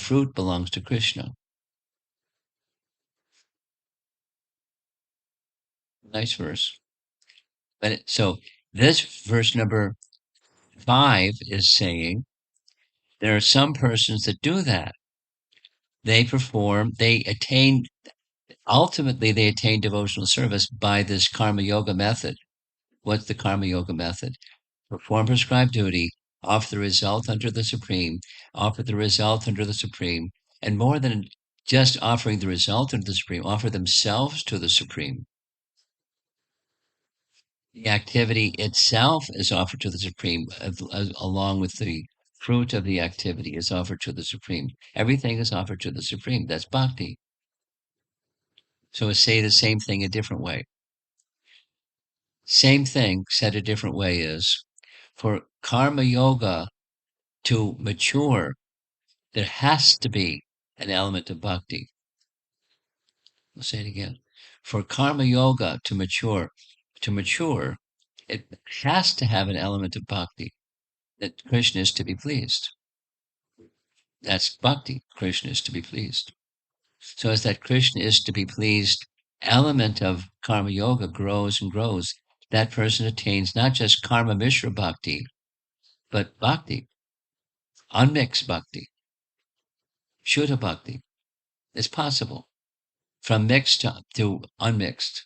fruit belongs to Krishna. Nice verse. So this verse number 5 is saying there are some persons that do that. Ultimately they attain devotional service by this karma yoga method. What's the karma yoga method? Perform prescribed duty, offer the result unto the Supreme, and more than just offering the result unto the Supreme, offer themselves to the Supreme. The activity itself is offered to the Supreme, along with the fruit of the activity is offered to the Supreme. Everything is offered to the Supreme. That's bhakti. So say the same thing a different way. Same thing said a different way is, for karma yoga to mature, there has to be an element of bhakti. I'll say it again. For karma yoga to mature, it has to have an element of bhakti, that Krishna is to be pleased. That's bhakti. Krishna is to be pleased. So as that Krishna is to be pleased element of karma yoga grows and grows, that person attains not just karma mishra bhakti, but bhakti, unmixed bhakti, shuddha bhakti. It's possible from mixed to unmixed.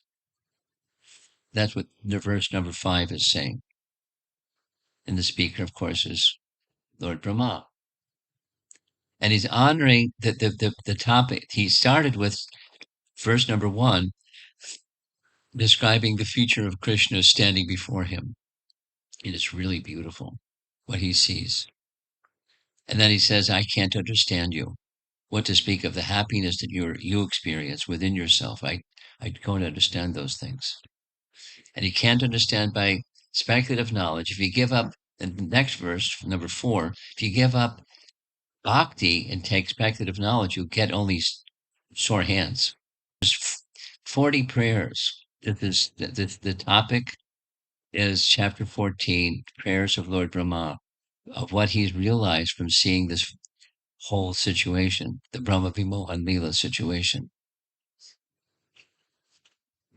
That's what the verse number 5 is saying. And the speaker, of course, is Lord Brahma. And he's honoring the topic. He started with verse number 1, describing the feature of Krishna standing before him. And it's really beautiful what he sees. And then he says, I can't understand you. What to speak of the happiness that you experience within yourself. I don't understand those things. And he can't understand by speculative knowledge. If you give up, in the next verse, number 4, if you give up bhakti and take speculative knowledge, you'll get only sore hands. There's 40 prayers. The topic is chapter 14, prayers of Lord Brahma, of what he's realized from seeing this whole situation, the Brahma Vimohan Lila situation.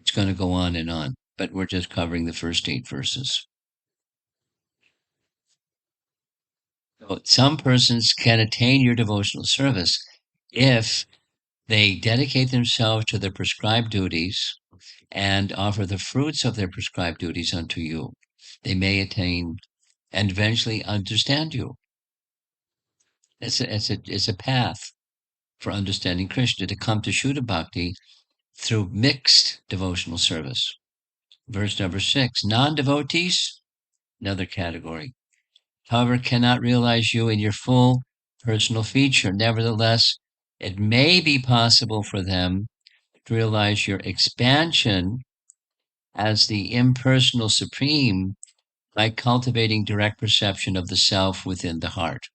It's going to go on and on, but we're just covering the first 8 verses. So some persons can attain your devotional service if they dedicate themselves to their prescribed duties and offer the fruits of their prescribed duties unto you. They may attain and eventually understand you. It's a path for understanding Krishna, to come to Shuddha Bhakti through mixed devotional service. Verse number 6, non-devotees, another category, however, cannot realize you in your full personal feature. Nevertheless, it may be possible for them to realize your expansion as the impersonal supreme by cultivating direct perception of the self within the heart.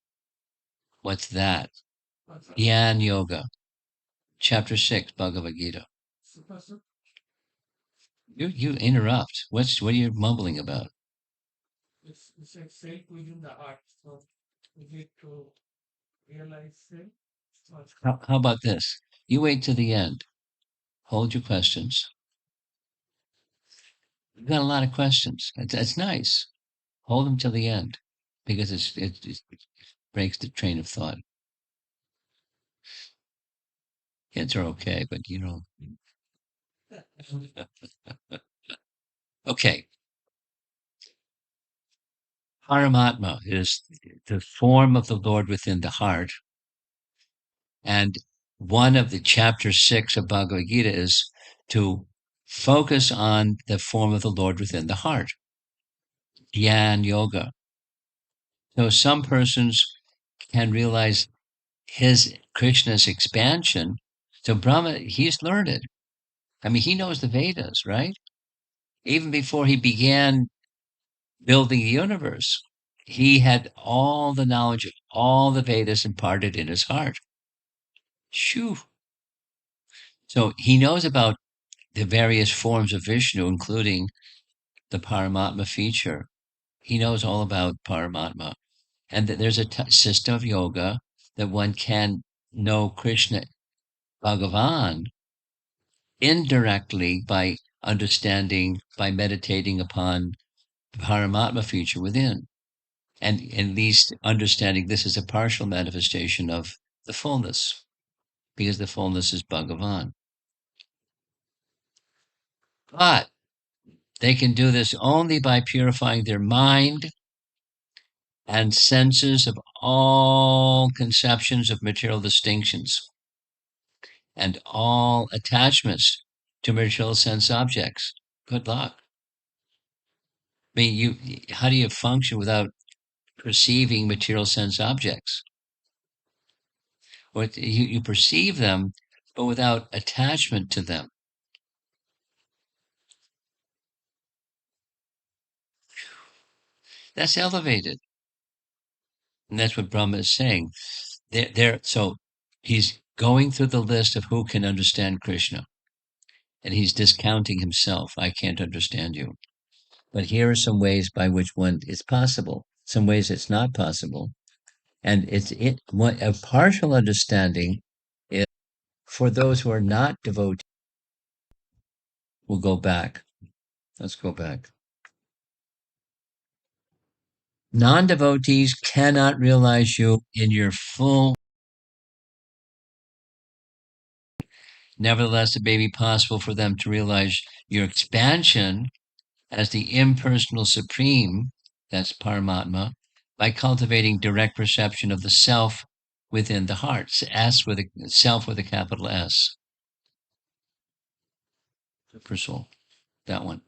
What's that? Jnana Yoga, chapter 6, Bhagavad Gita. You interrupt. What are you mumbling about? It's like self within the heart. So we need to realize self. How about this? You wait to the end. Hold your questions. You've got a lot of questions. It's nice. Hold them till the end, because it breaks the train of thought. Kids are okay, but Okay. Paramatma is the form of the Lord within the heart. And one of the chapter 6 of Bhagavad Gita is to focus on the form of the Lord within the heart. Jnana Yoga. So some persons can realize Krishna's expansion. So Brahma, he's learned. I mean, he knows the Vedas, right? Even before he began building the universe, he had all the knowledge of all the Vedas imparted in his heart. Shoo. So he knows about the various forms of Vishnu, including the Paramatma feature. He knows all about Paramatma. And that there's a system of yoga that one can know Krishna Bhagavan indirectly by understanding, by meditating upon the Paramatma feature within, and at least understanding this is a partial manifestation of the fullness, because the fullness is Bhagavan. But they can do this only by purifying their mind and senses of all conceptions of material distinctions and all attachments to material sense objects. Good luck. I mean, how do you function without perceiving material sense objects? Or you perceive them, but without attachment to them. That's elevated. And that's what Brahma is saying. So he's going through the list of who can understand Krishna, and he's discounting himself. I can't understand you. But here are some ways by which one is possible, some ways it's not possible. And a partial understanding is for those who are not devotees. We'll go back. Let's go back. Non-devotees cannot realize you in your full. Nevertheless, it may be possible for them to realize your expansion as the impersonal supreme, that's Paramatma, by cultivating direct perception of the self within the heart, self with a capital S. Super soul, that one.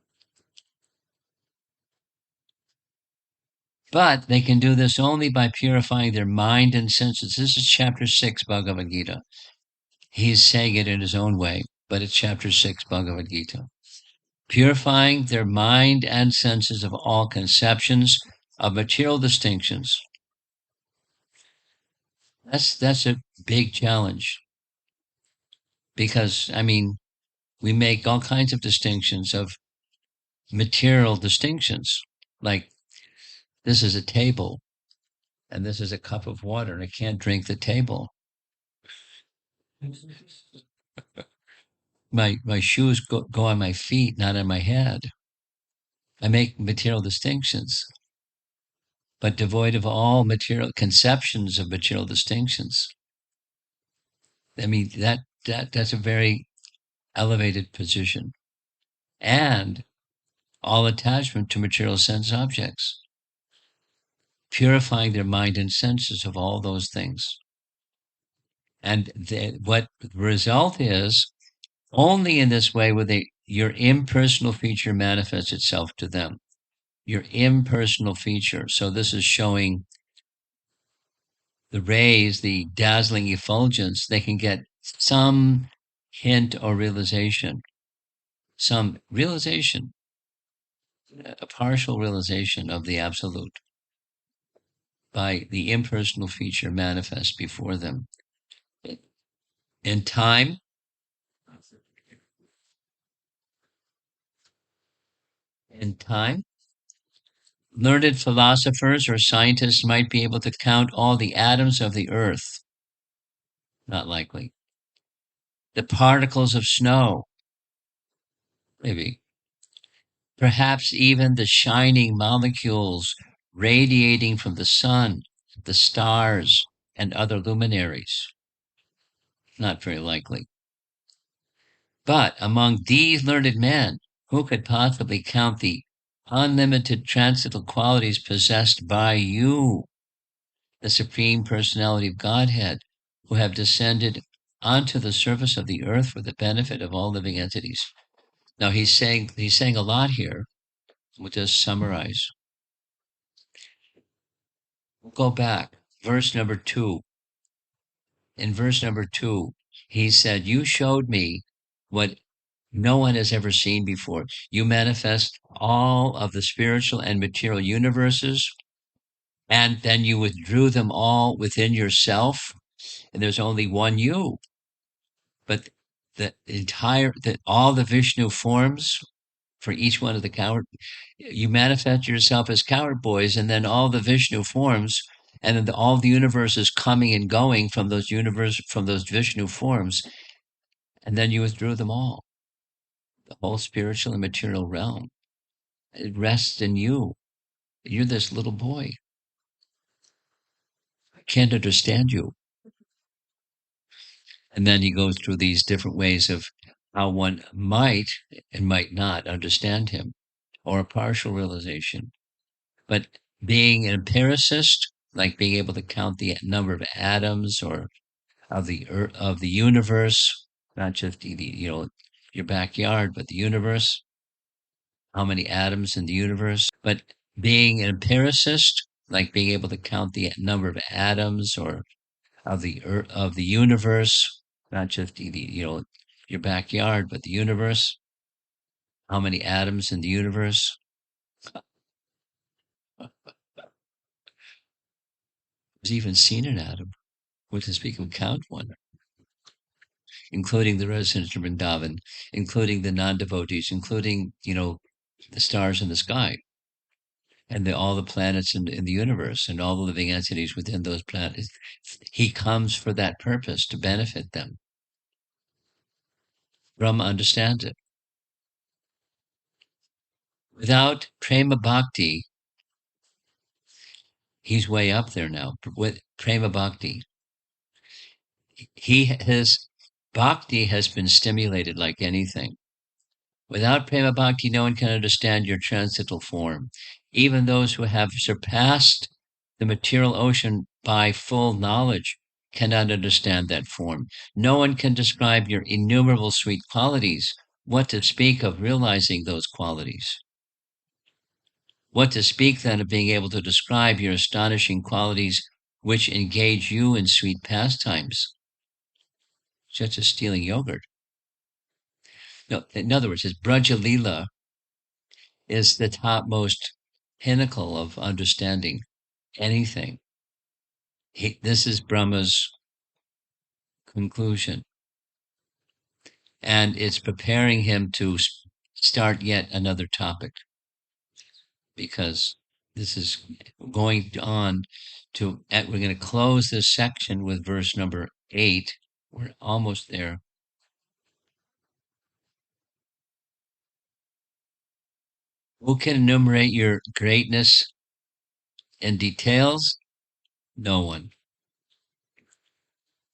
But they can do this only by purifying their mind and senses. This is chapter 6, Bhagavad Gita. He's saying it in his own way, but it's chapter 6, Bhagavad Gita. Purifying their mind and senses of all conceptions of material distinctions. That's a big challenge. Because, I mean, we make all kinds of distinctions of material distinctions. Like, this is a table, and this is a cup of water, and I can't drink the table. My shoes go on my feet, not on my head. I make material distinctions, but devoid of all material conceptions of material distinctions. I mean, that's a very elevated position. And all attachment to material sense objects, purifying their mind and senses of all those things. And what the result is, only in this way will your impersonal feature manifests itself to them. Your impersonal feature. So this is showing the rays, the dazzling effulgence, they can get some hint or realization, a partial realization of the absolute by the impersonal feature manifest before them. In time, learned philosophers or scientists might be able to count all the atoms of the earth. Not likely. The particles of snow. Maybe. Perhaps even the shining molecules radiating from the sun, the stars, and other luminaries. Not very likely. But among these learned men, who could possibly count the unlimited transcendental qualities possessed by you, the Supreme Personality of Godhead, who have descended onto the surface of the earth for the benefit of all living entities? Now he's saying a lot here. We'll just summarize. We'll go back. Verse number 2. In verse number 2, he said, you showed me what no one has ever seen before. You manifest all of the spiritual and material universes, and then you withdrew them all within yourself, and there's only one you. But all the Vishnu forms for each one of the coward, you manifest yourself as coward boys, and then all the Vishnu forms and then all the universe is coming and going from those Vishnu forms, and then you withdrew them all. The whole spiritual and material realm, it rests in you. You're this little boy. I can't understand you. And then he goes through these different ways of how one might and might not understand him, or a partial realization. But being an empiricist, like being able to count the number of atoms or of the universe, not just your backyard, but the universe, how many atoms in the universe. But being an empiricist, like being able to count the number of atoms or of the universe, not just your backyard, but the universe, how many atoms in the universe. Who's even seen an atom? What to speak of count one, including the residents of Vrindavan, including the non-devotees, including, the stars in the sky, and all the planets in the universe, and all the living entities within those planets. He comes for that purpose, to benefit them. Brahma understands it. Without prema bhakti, he's way up there now. With prema bhakti, his bhakti has been stimulated like anything. Without prema bhakti, no one can understand your transcendental form. Even those who have surpassed the material ocean by full knowledge cannot understand that form. No one can describe your innumerable sweet qualities. What to speak of realizing those qualities? What to speak then of being able to describe your astonishing qualities which engage you in sweet pastimes, such as stealing yogurt? No, in other words, his Braja Leela is the topmost pinnacle of understanding anything. This is Brahma's conclusion. And it's preparing him to start yet another topic, because this is going on to, we're going to close this section with verse number 8. We're almost there. Who can enumerate your greatness in details? No one.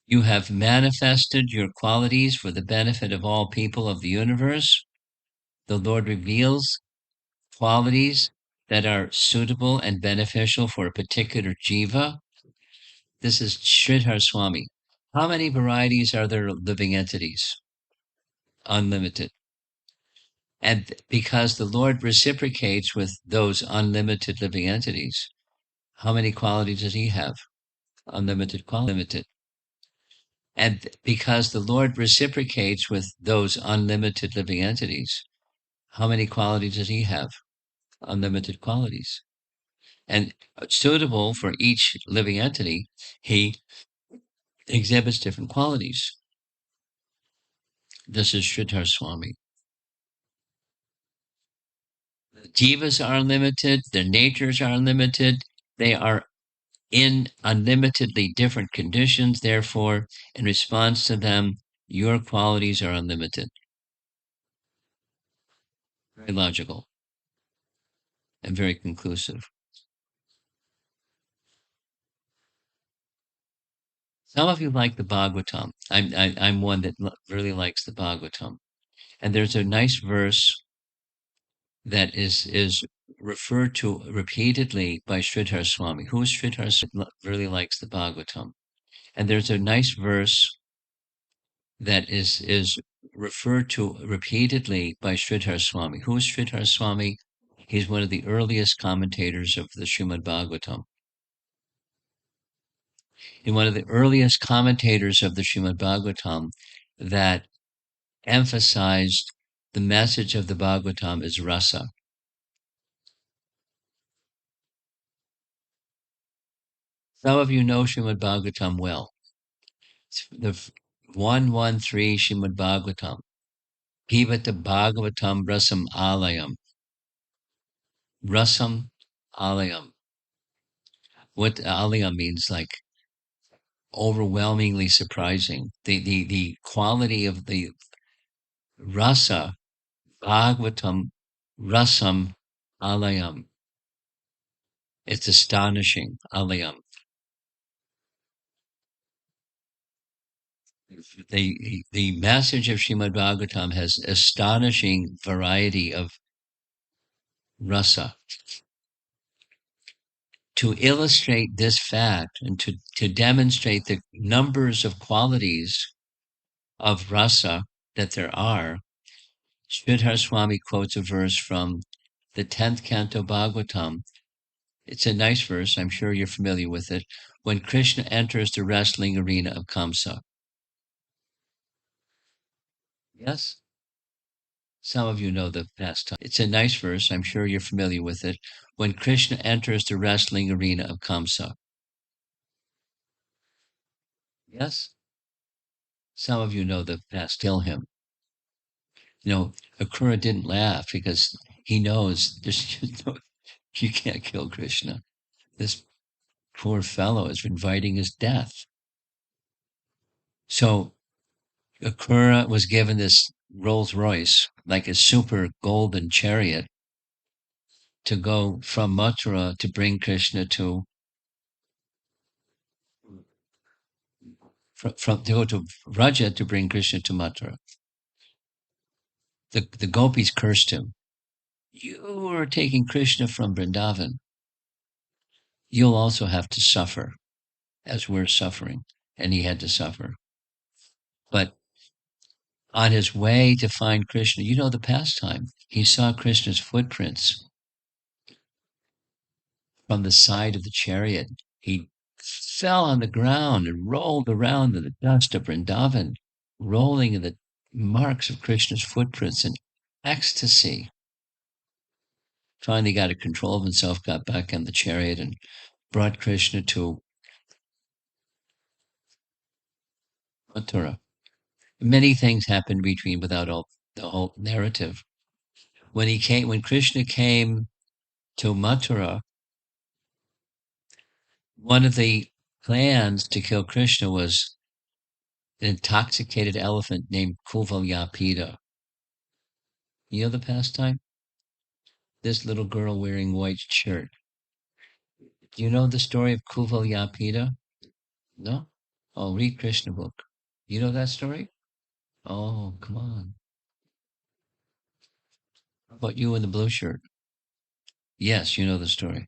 You have manifested your qualities for the benefit of all people of the universe. The Lord reveals qualities that are suitable and beneficial for a particular jiva. This is Sridhar Swami. How many varieties are there of living entities? Unlimited. And because the Lord reciprocates with those unlimited living entities, how many qualities does he have? Unlimited quality. And because the Lord reciprocates with those unlimited living entities, how many qualities does he have? Unlimited qualities. And suitable for each living entity, he exhibits different qualities. This is Sridhar Swami. The jivas are unlimited, their natures are unlimited, they are in unlimitedly different conditions. Therefore, in response to them, your qualities are unlimited. Very logical and very conclusive. Some of you like the Bhagavatam. I'm one that really likes the Bhagavatam. And there's a nice verse that is referred to repeatedly by Sridhar Swami. Who is Sridhar Swami? Really likes the Bhagavatam. And there's a nice verse that is referred to repeatedly by Sridhar Swami. Who is Sridhar Swami? He's one of the earliest commentators of the Srimad Bhagavatam. In one of the earliest commentators of the Srimad Bhagavatam that emphasized the message of the Bhagavatam is rasa. Some of you know Srimad Bhagavatam well. The 113 Srimad Bhagavatam. Pivata Bhagavatam Rasam Alayam. Rasam Alayam. what alaya means, like overwhelmingly surprising. The quality of the rasa, Bhagavatam rasam alayam. It's astonishing, alayam. The message of Srimad Bhagavatam has astonishing variety of rasa. To illustrate this fact and to demonstrate the numbers of qualities of rasa that there are, Sridhar Swami quotes a verse from the 10th canto Bhagavatam. It's a nice verse, I'm sure you're familiar with it. When Krishna enters the wrestling arena of Kamsa. Yes? Some of you know the pastime. It's a nice verse, I'm sure you're familiar with it. When Krishna enters the wrestling arena of Kamsa. Yes? Some of you know the past. Kill him. Akrura didn't laugh because he knows you can't kill Krishna. This poor fellow is inviting his death. So Akrura was given this Rolls Royce, like a super golden chariot, to go from Mathura to bring Krishna to go to Vraja to bring Krishna to Mathura. The gopis cursed him. You are taking Krishna from Vrindavan. You'll also have to suffer as we're suffering. And he had to suffer. But on his way to find Krishna, the pastime, he saw Krishna's footprints from the side of the chariot. He fell on the ground and rolled around in the dust of Vrindavan, rolling in the marks of Krishna's footprints in ecstasy. Finally got a control of himself, got back on the chariot and brought Krishna to Mathura. Many things happened between without the whole narrative. When Krishna came to Mathura, one of the plans to kill Krishna was an intoxicated elephant named Kuvalyapita. You know the pastime? This little girl wearing white shirt. Do you know the story of Kuvalyapita? No? Oh, read Krishna book. You know that story? Oh, come on. How about you in the blue shirt? Yes, you know the story.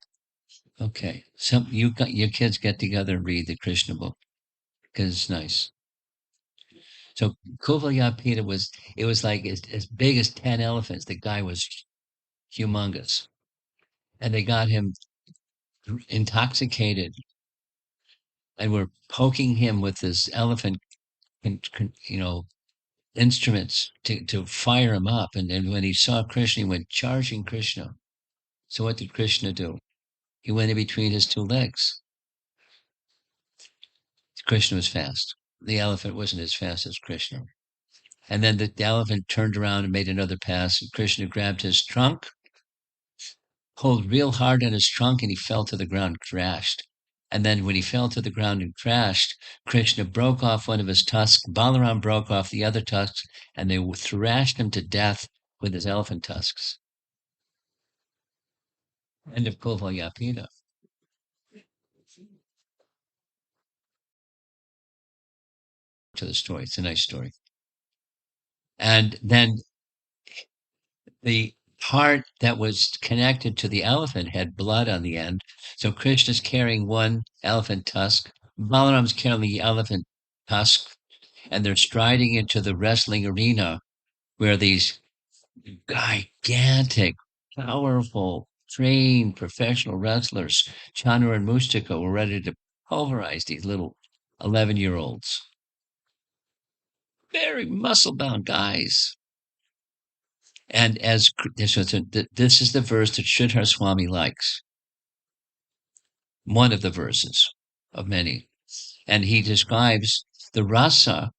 Okay. Your kids get together and read the Krishna book because it's nice. So Kuvalyapita was like as big as 10 elephants. The guy was humongous. And they got him intoxicated and were poking him with this elephant, instruments to fire him up. And then when he saw Krishna, he went charging Krishna. So what did Krishna do? He went in between his two legs. Krishna was fast. The elephant wasn't as fast as Krishna. And then the elephant turned around and made another pass. And Krishna grabbed his trunk, pulled real hard on his trunk, and he fell to the ground, crashed. And then when he fell to the ground and crashed, Krishna broke off one of his tusks. Balaram broke off the other tusks, and they thrashed him to death with his elephant tusks. End of Kuvalyapita. To the story. It's a nice story. And then the part that was connected to the elephant had blood on the end. So Krishna's carrying one elephant tusk, Balaram's carrying the elephant tusk, and they're striding into the wrestling arena where these gigantic, powerful, trained professional wrestlers, Chandra and Mustika, were ready to pulverize these little 11-year-olds. Very muscle-bound guys. And this is the verse that Sridhar Swami likes. One of the verses of many. And he describes the rasa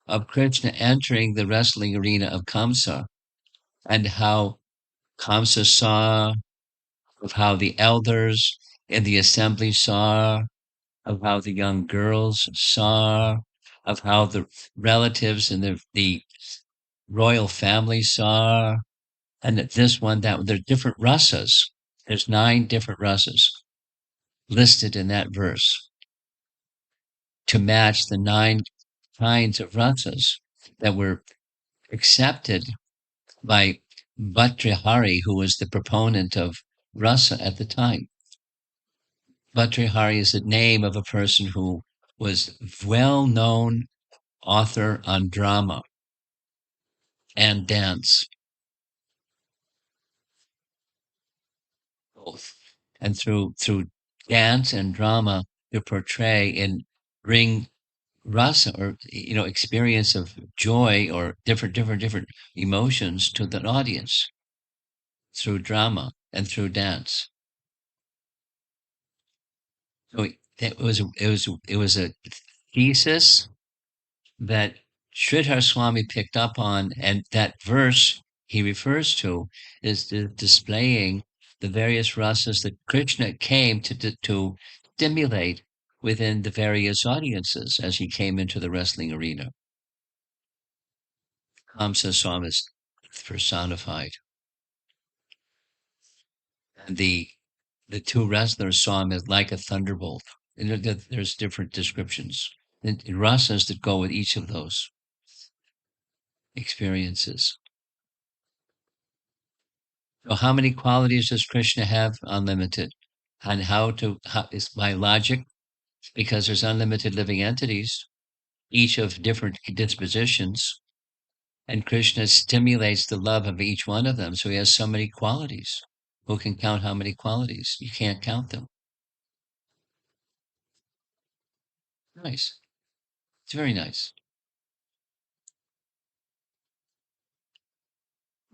of Krishna entering the wrestling arena of Kamsa and how Kamsa saw of how the elders in the assembly saw, of how the young girls saw, of how the relatives and the royal family saw, and this one, that there are different rasas. There's 9 different rasas listed in that verse to match the 9 kinds of rasas that were accepted by Bhatrihari, who was the proponent of rasa at the time. Bhatrihari is the name of a person who was well-known author on drama and dance, both. And through dance and drama to portray and bring rasa, or experience of joy or different emotions to the audience through drama and through dance. So it was a thesis that Sridhar Swami picked up on, and that verse he refers to is displaying the various rasas that Krishna came to stimulate within the various audiences as he came into the wrestling arena. Kamsa saw him as personified, and the two wrestlers saw him as like a thunderbolt. And there's different descriptions and rasas that go with each of those experiences. So how many qualities does Krishna have? Unlimited. And how is by logic, because there's unlimited living entities, each of different dispositions, and Krishna stimulates the love of each one of them. So he has so many qualities. Who can count how many qualities? You can't count them. Nice. It's very nice.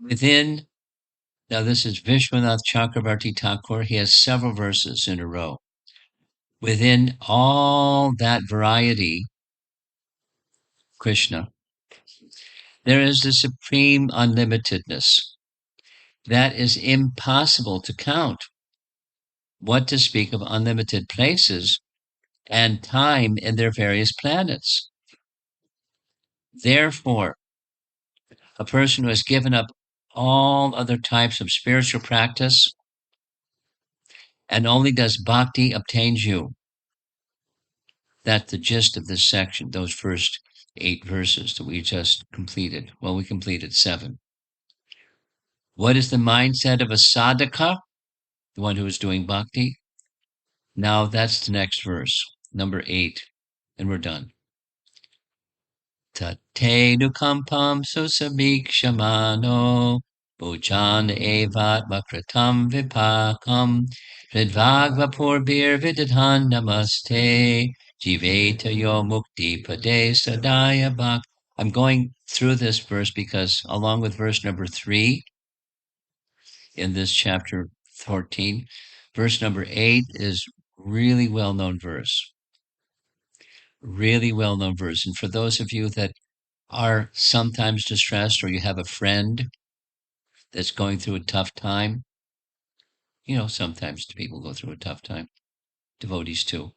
Within, now this is Vishwanath Chakravarti Thakur. He has several verses in a row. Within all that variety, Krishna, there is the supreme unlimitedness that is impossible to count. What to speak of unlimited places and time in their various planets. Therefore, a person who has given up all other types of spiritual practice and only does bhakti obtains you. That's the gist of this section, those first 8 verses that we just completed. Well, we completed 7. What is the mindset of a sadhaka? The one who is doing bhakti? Now that's the next verse, number 8, and we're done. Tate nukampam susabikshamano bhujan evat makritam vipakam hridvagvapurbir vidadhan namaste jiveta yo mukti pade sadaya bhak. I'm going through this verse because along with verse number 3 in this chapter 14, verse number 8 is really well-known verse. Really well-known verse. And for those of you that are sometimes distressed, or you have a friend that's going through a tough time, sometimes people go through a tough time, devotees too.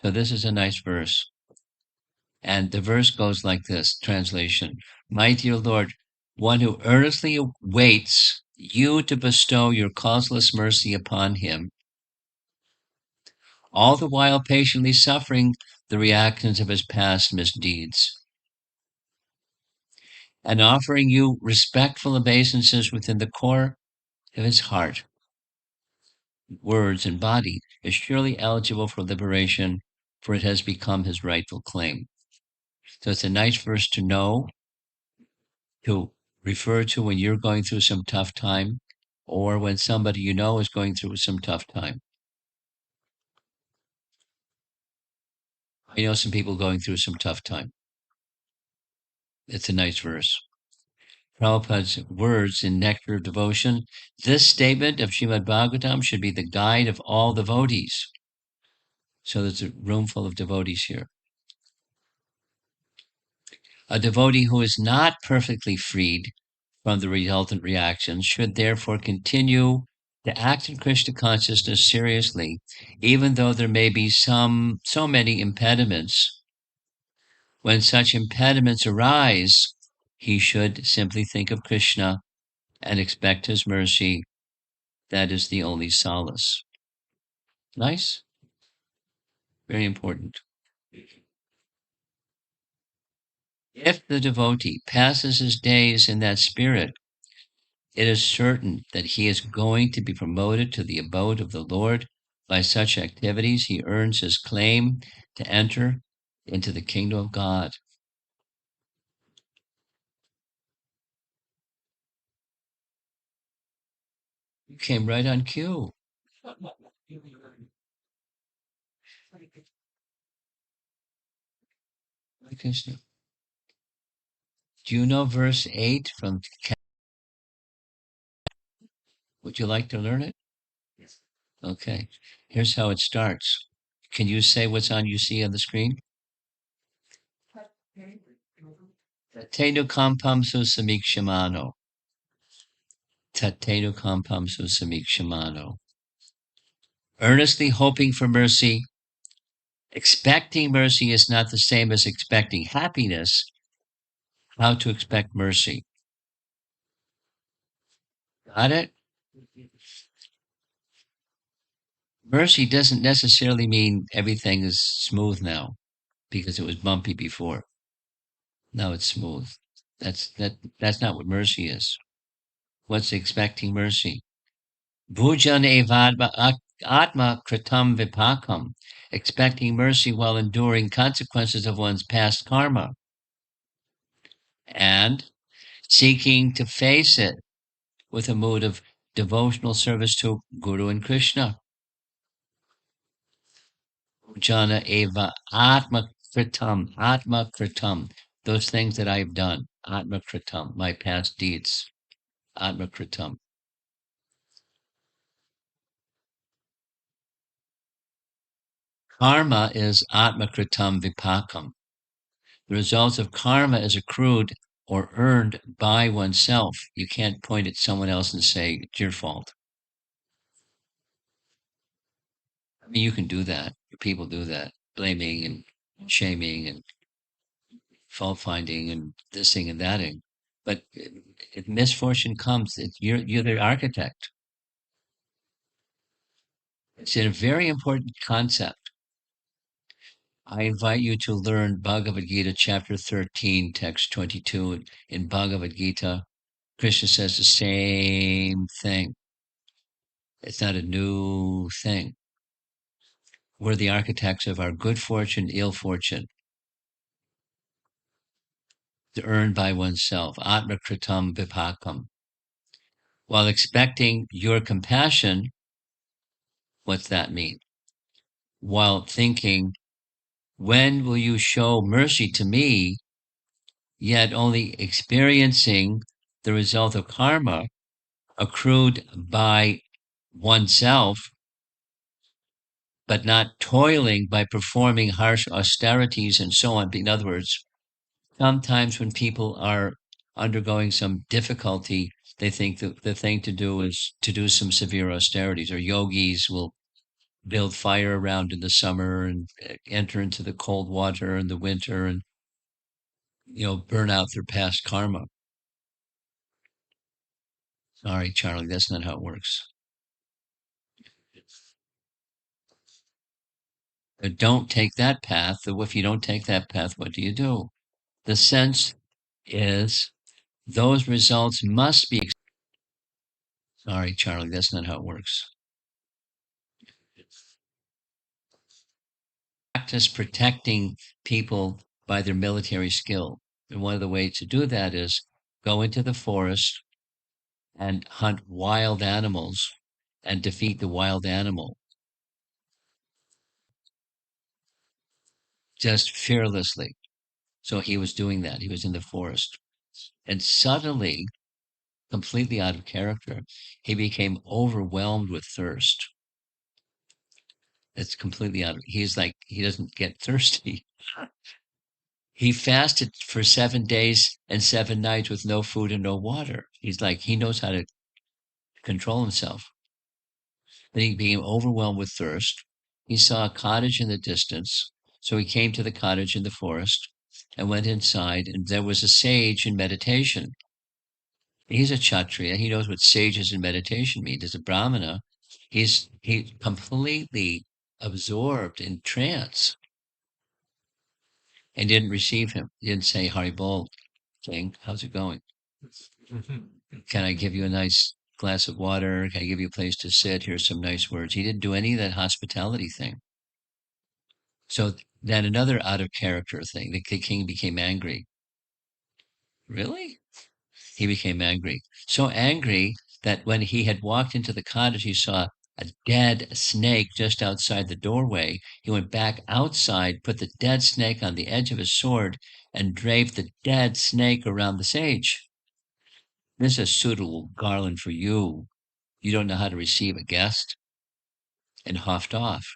So this is a nice verse. And the verse goes like this, translation. My dear Lord, one who earnestly waits you to bestow your causeless mercy upon him, all the while patiently suffering the reactions of his past misdeeds, and offering you respectful obeisances within the core of his heart, words, and body, is surely eligible for liberation, for it has become his rightful claim. So it's a nice verse to know, to refer to when you're going through some tough time, or when somebody you know is going through some tough time. I know some people going through some tough time. It's a nice verse. Prabhupada's words in Nectar of Devotion, this statement of Srimad Bhagavatam should be the guide of all devotees. So there's a room full of devotees here. A devotee who is not perfectly freed from the resultant reactions should therefore continue to act in Krishna consciousness seriously, even though there may be so many impediments. When such impediments arise, he should simply think of Krishna and expect his mercy. That is the only solace. Nice? Very important. If the devotee passes his days in that spirit, it is certain that he is going to be promoted to the abode of the Lord. By such activities, he earns his claim to enter into the kingdom of God. You came right on cue. Krishna. Do you know verse 8 from? Would you like to learn it? Yes. Okay. Here's how it starts. Can you say what's on you see on the screen? Tatenu kampam samikshimano. Tatenu kampam samikshimano. Earnestly hoping for mercy. Expecting mercy is not the same as expecting happiness. How to expect mercy. Got it? Mercy doesn't necessarily mean everything is smooth now because it was bumpy before. Now it's smooth. That's not what mercy is. What's expecting mercy? Bhujan evadma atma kritam vipakam, expecting mercy while enduring consequences of one's past karma and seeking to face it with a mood of devotional service to Guru and Krishna. Bhujana eva atma kritam, those things that I've done, atma kritam, my past deeds, atma kritam. Karma is atmakritam vipakam. The results of karma is accrued or earned by oneself. You can't point at someone else and say, it's your fault. I mean, you can do that. People do that, blaming and shaming and fault finding and this thing and that thing. But if misfortune comes, you're the architect. It's a very important concept. I invite you to learn Bhagavad Gita, chapter 13, text 22. In Bhagavad Gita, Krishna says the same thing. It's not a new thing. We're the architects of our good fortune, ill fortune, earned by oneself. Atma kritam vipakam. While expecting your compassion, what's that mean? While thinking, when will you show mercy to me, yet only experiencing the result of karma accrued by oneself, but not toiling by performing harsh austerities and so on. In other words, sometimes when people are undergoing some difficulty, they think that the thing to do is to do some severe austerities, or yogis will build fire around in the summer and enter into the cold water in the winter and, burn out their past karma. Sorry, Charlie, that's not how it works. But don't take that path. If you don't take that path, what do you do? The sense is those results must be. Sorry, Charlie, that's not how it works. Practice protecting people by their military skill. And one of the ways to do that is go into the forest and hunt wild animals and defeat the wild animal just fearlessly. So he was doing that. He was in the forest. And suddenly, completely out of character, he became overwhelmed with thirst. It's completely out of, he's like, he doesn't get thirsty. He fasted for 7 days and 7 nights with no food and no water. He's like, he knows how to control himself. Then he became overwhelmed with thirst. He saw a cottage in the distance, so he came to the cottage in the forest and went inside, and there was a sage in meditation. He's a Kshatriya. He knows what sages in meditation mean. As a Brahmana, he's completely absorbed in trance and didn't receive him. He didn't say, Hari Bol, King, how's it going? Can I give you a nice glass of water? Can I give you a place to sit? Here's some nice words. He didn't do any of that hospitality thing. So then another out of character thing, the king became angry. Really? He became angry. So angry that when he had walked into the cottage, he saw a dead snake just outside the doorway. He went back outside, put the dead snake on the edge of his sword, and draped the dead snake around the sage. This is a suitable garland for you. You don't know how to receive a guest, and huffed off.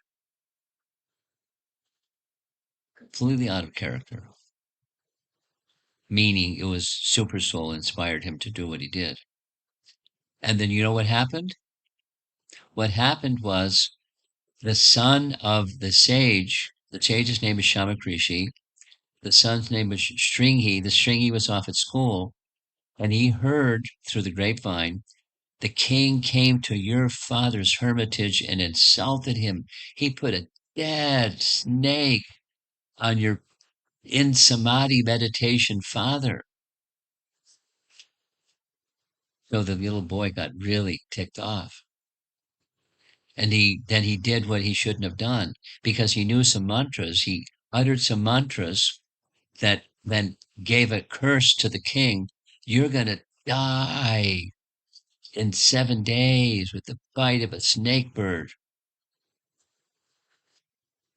Completely out of character. Meaning it was super soul inspired him to do what he did. And then you know what happened? What happened was the son of the sage's name is Shamakrishi. The son's name was Shringi. The Shringi was off at school, and he heard through the grapevine, the king came to your father's hermitage and insulted him. He put a dead snake on your in samadhi meditation father. So the little boy got really ticked off. And then he did what he shouldn't have done because he knew some mantras. He uttered some mantras that then gave a curse to the king. You're going to die in 7 days with the bite of a snake bird.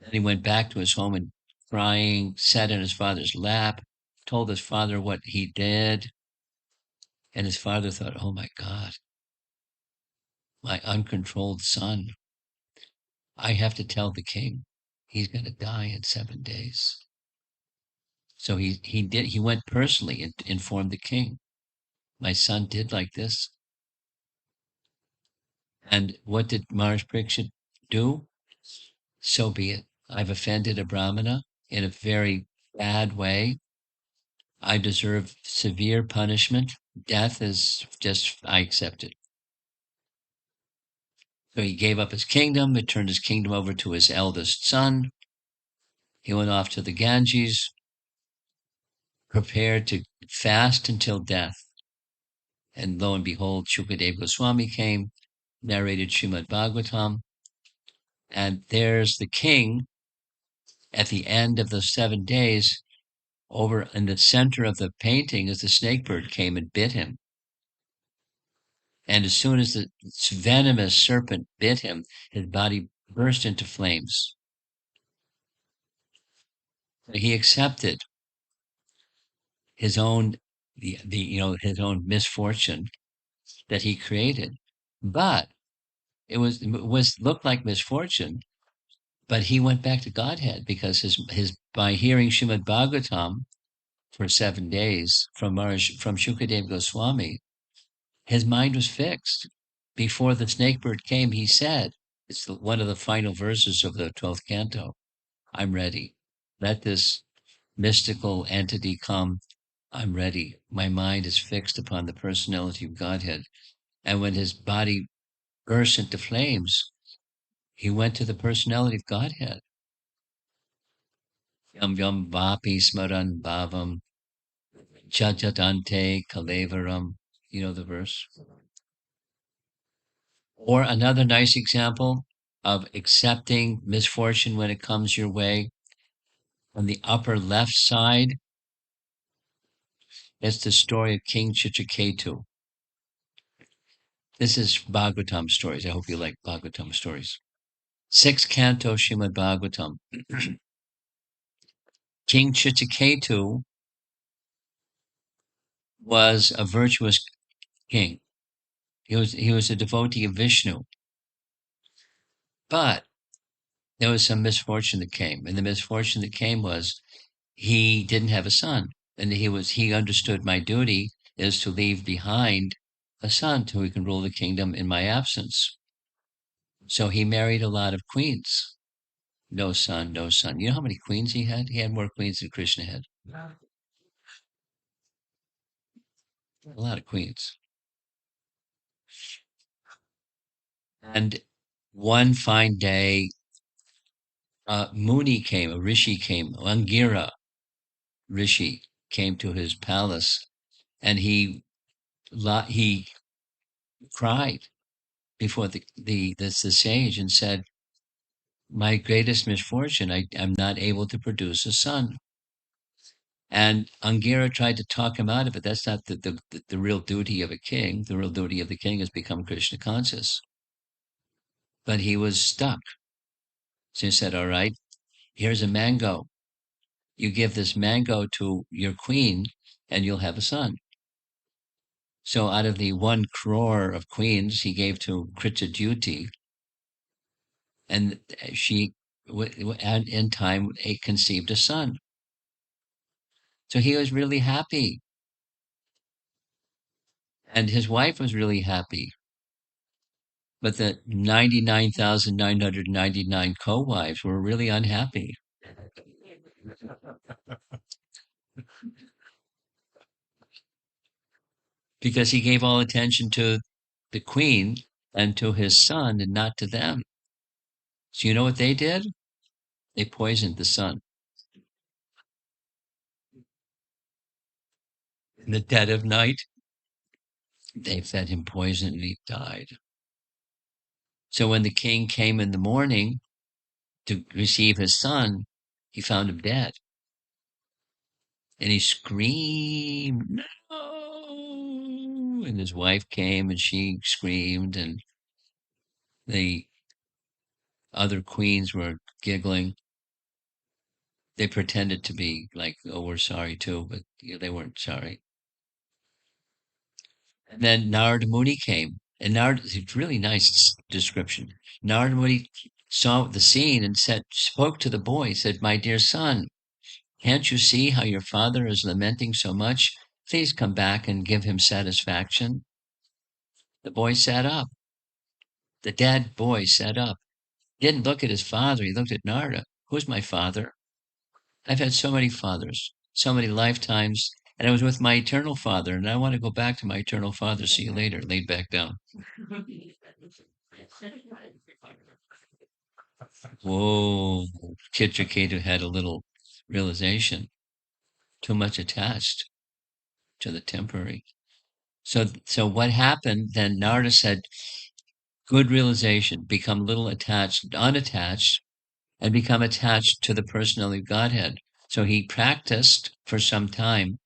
Then he went back to his home and crying, sat in his father's lap, told his father what he did. And his father thought, oh my God, my uncontrolled son. I have to tell the king he's going to die in 7 days. So he went personally and informed the king. My son did like this. And what did Maharaj Parikshit do? So be it. I've offended a Brahmana in a very bad way. I deserve severe punishment. Death is just, I accept it. So he gave up his kingdom. He turned his kingdom over to his eldest son. He went off to the Ganges, prepared to fast until death. And lo and behold, Shukadeva Goswami came, narrated Srimad Bhagavatam, and there's the king at the end of the 7 days. Over in the center of the painting as the snake bird came and bit him. And as soon as the venomous serpent bit him, his body burst into flames. He accepted his own his own misfortune that he created. But it looked like misfortune, but he went back to Godhead because his by hearing Srimad Bhagavatam for 7 days from Shukadeva Goswami, his mind was fixed. Before the snake bird came, he said, it's one of the final verses of the 12th canto, I'm ready. Let this mystical entity come. I'm ready. My mind is fixed upon the personality of Godhead. And when his body burst into flames, he went to the personality of Godhead. Yam yam vapi smaran bhavam jajatante kalevaram. You know the verse? Or another nice example of accepting misfortune when it comes your way. On the upper left side, it's the story of King Chitraketu. This is Bhagavatam stories. I hope you like Bhagavatam stories. 6th canto Srimad Bhagavatam. King Chitraketu was a virtuous king. He was a devotee of Vishnu. But there was some misfortune that came. And the misfortune that came was he didn't have a son. And he understood my duty is to leave behind a son who can rule the kingdom in my absence. So he married a lot of queens. No son, no son. You know how many queens he had? He had more queens than Krishna had. A lot of queens. And one fine day, Muni came, a rishi came, Angira rishi came to his palace, and he cried before the sage and said, "My greatest misfortune, I'm not able to produce a son." And Angira tried to talk him out of it. That's not the real duty of a king. The real duty of the king is become Krishna conscious. But he was stuck. So he said, "All right, here's a mango. You give this mango to your queen, and you'll have a son." So out of the 1 crore of queens, he gave to Kritadyuti, and she, and in time, conceived a son. So he was really happy, and his wife was really happy. But the 99,999 co-wives were really unhappy because he gave all attention to the queen and to his son and not to them. So you know what they did? They poisoned the son. In the dead of night, they fed him poison and he died. So when the king came in the morning to receive his son, he found him dead. And he screamed, "No!" And his wife came and she screamed, and the other queens were giggling. They pretended to be like, "Oh, we're sorry too," but they weren't sorry. And then Narada Muni came, and Narada, it's a really nice description. Narada Muni saw the scene and spoke to the boy, said, "My dear son, can't you see how your father is lamenting so much? Please come back and give him satisfaction." The boy sat up. The dead boy sat up. He didn't look at his father. He looked at Narada. "Who's my father? I've had so many fathers, so many lifetimes, and I was with my eternal father, and I want to go back to my eternal father. See you later." Laid back down. Whoa. Chitraketu had a little realization. Too much attached to the temporary. So what happened then? Narada said, "Good realization, become little attached, unattached, and become attached to the personality of Godhead." So he practiced for some time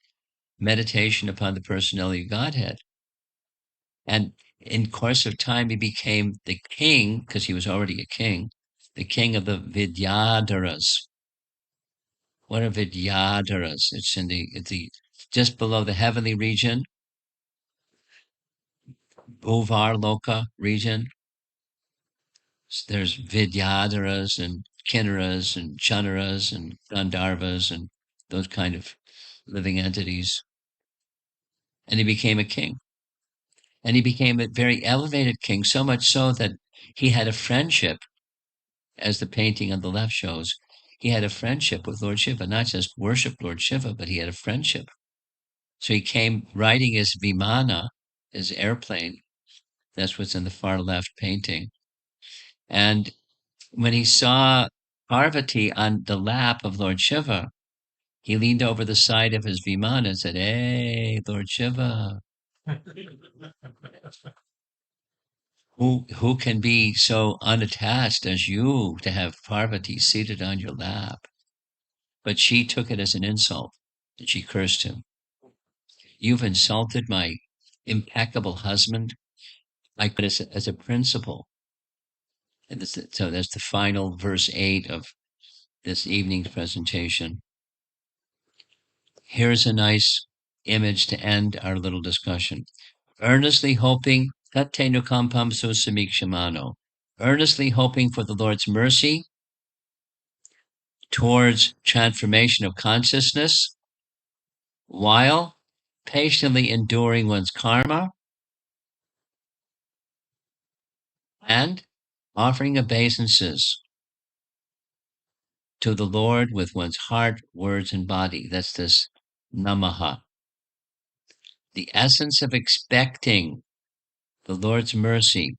meditation upon the personality of Godhead. And in course of time, he became the king, because he was already a king, the king of the Vidyadharas. What are Vidyadharas? It's in the just below the heavenly region, Bhuvar Loka region. There's Vidyadharas and Kinnaras and Channaras and Gandharvas and those kind of living entities. And he became a king. And he became a very elevated king, so much so that he had a friendship, as the painting on the left shows. He had a friendship with Lord Shiva, not just worshiped Lord Shiva, but he had a friendship. So he came riding his Vimana, his airplane. That's what's in the far left painting. And when he saw Parvati on the lap of Lord Shiva, he leaned over the side of his Vimana and said, "Hey, Lord Shiva, who can be so unattached as you to have Parvati seated on your lap?" But she took it as an insult, and she cursed him. "You've insulted my impeccable husband." I put it as a principle. And so that's the final verse 8 of this evening's presentation. Here's a nice image to end our little discussion. Earnestly hoping, earnestly hoping for the Lord's mercy towards transformation of consciousness, while patiently enduring one's karma and offering obeisances to the Lord with one's heart, words, and body. That's this namaha. The essence of expecting the Lord's mercy